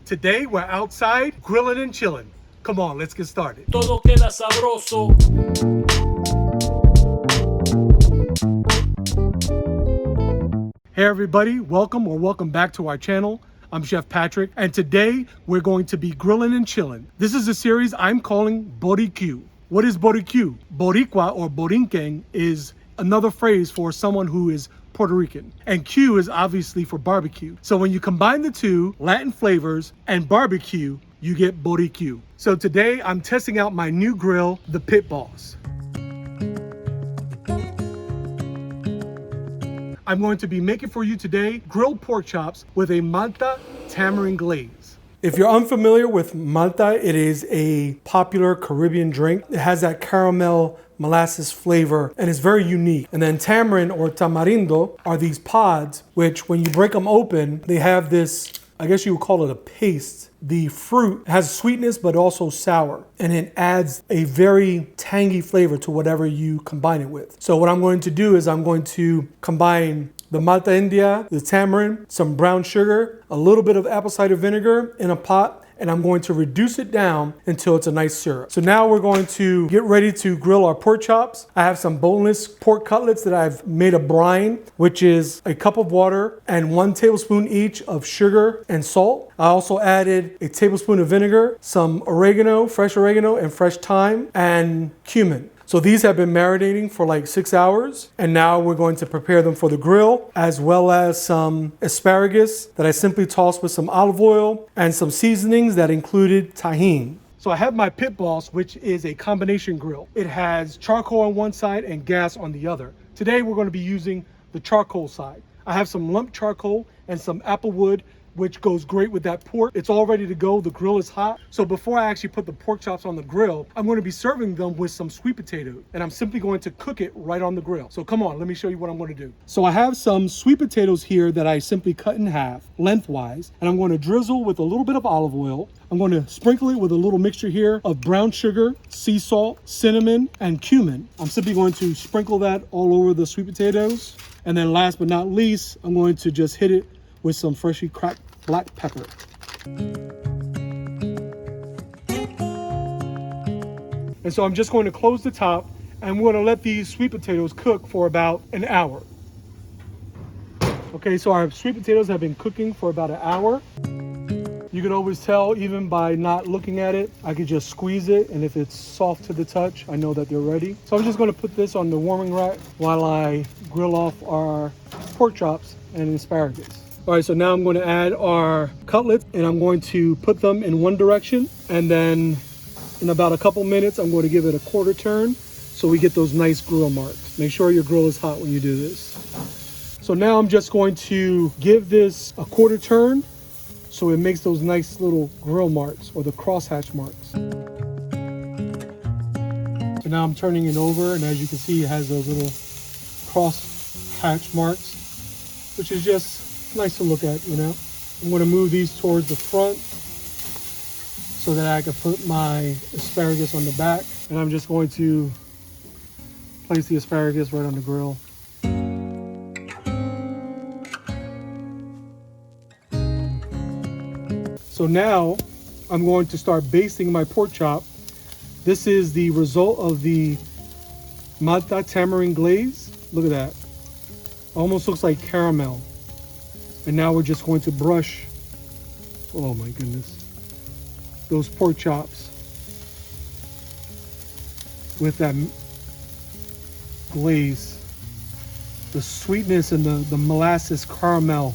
Today we're outside grilling and chilling. Come on, let's get started. Todo queda sabroso. Hey everybody, welcome back to our channel. I'm Chef Patrick, and today we're going to be grilling and chilling. This is a series I'm calling Bori-Q. What is Bori-Q? Boricua or Borinquen is another phrase for someone who is Puerto Rican. And Q is obviously for barbecue. So when you combine the two, Latin flavors and barbecue, you get Bori-Q. So today I'm testing out my new grill, the Pit Boss. I'm going to be making for you today grilled pork chops with a Malta Tamarind Glaze. If you're unfamiliar with Malta, it is a popular Caribbean drink. It has that caramel molasses flavor and it's very unique. And then tamarind or tamarindo are these pods, which when you break them open, they have this, I guess you would call it a paste. The fruit has sweetness, but also sour, and it adds a very tangy flavor to whatever you combine it with. So what I'm going to do is I'm going to combine the Malta India, the tamarind, some brown sugar, a little bit of apple cider vinegar in a pot, and I'm going to reduce it down until it's a nice syrup. So now we're going to get ready to grill our pork chops. I have some boneless pork cutlets that I've made a brine, which is a cup of water and 1 tablespoon each of sugar and salt. I also added a tablespoon of vinegar, some oregano, fresh oregano, and fresh thyme, and cumin. So these have been marinating for like 6 hours, and now we're going to prepare them for the grill, as well as some asparagus that I simply tossed with some olive oil and some seasonings that included tahini. So I have my Pit Boss, which is a combination grill. It has charcoal on one side and gas on the other. Today we're going to be using the charcoal side. I have some lump charcoal and some apple wood, which goes great with that pork. It's all ready to go. The grill is hot. So before I actually put the pork chops on the grill, I'm going to be serving them with some sweet potato, and I'm simply going to cook it right on the grill. So come on, let me show you what I'm going to do. So I have some sweet potatoes here that I simply cut in half lengthwise, and I'm going to drizzle with a little bit of olive oil. I'm going to sprinkle it with a little mixture here of brown sugar, sea salt, cinnamon, and cumin. I'm simply going to sprinkle that all over the sweet potatoes. And then last but not least, I'm going to just hit it with some freshly cracked black pepper. And so I'm just going to close the top, and we're going to let these sweet potatoes cook for about an hour. Okay, so our sweet potatoes have been cooking for about an hour. You can always tell even by not looking at it. I could just squeeze it, and if it's soft to the touch, I know that they're ready. So I'm just going to put this on the warming rack while I grill off our pork chops and asparagus. All right, so now I'm going to add our cutlets, and I'm going to put them in one direction, and then in about a couple minutes, I'm going to give it a quarter turn so we get those nice grill marks. Make sure your grill is hot when you do this. So now I'm just going to give this a quarter turn so it makes those nice little grill marks, or the crosshatch marks. So now I'm turning it over, and as you can see, it has those little crosshatch marks, which is just nice to look at, you know. I'm going to move these towards the front so that I can put my asparagus on the back, and I'm just going to place the asparagus right on the grill. So now I'm going to start basting my pork chop. This is the result of the Malta Tamarind Glaze. Look at that. Almost looks like caramel. And now we're just going to brush, oh my goodness, those pork chops with that glaze. The sweetness and the molasses caramel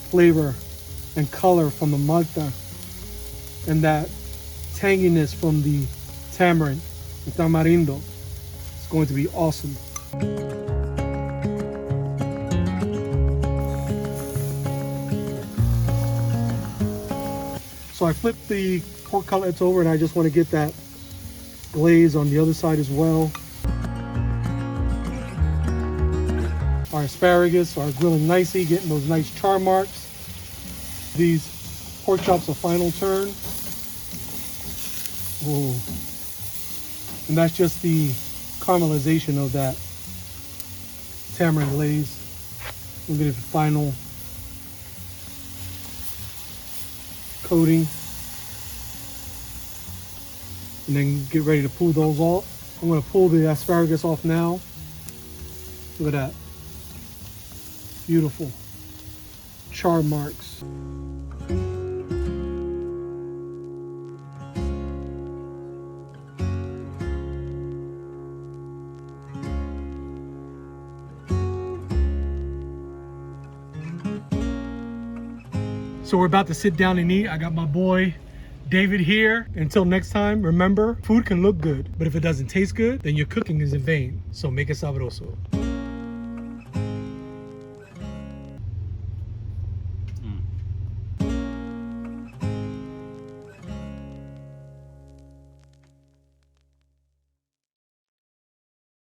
flavor and color from the Malta, and that tanginess from the tamarind, the tamarindo. It's going to be awesome. So I flipped the pork cutlets over, and I just want to get that glaze on the other side as well. Our asparagus are grilling nicely, getting those nice char marks. These pork chops a final turn. Whoa. And that's just the caramelization of that tamarind glaze. We'll get a final coating. And then get ready to pull those off. I'm gonna pull the asparagus off now. Look at that. Beautiful. Char marks. So we're about to sit down and eat. I got my boy David here. Until next time, remember, food can look good, but if it doesn't taste good, then your cooking is in vain. So make it sabroso.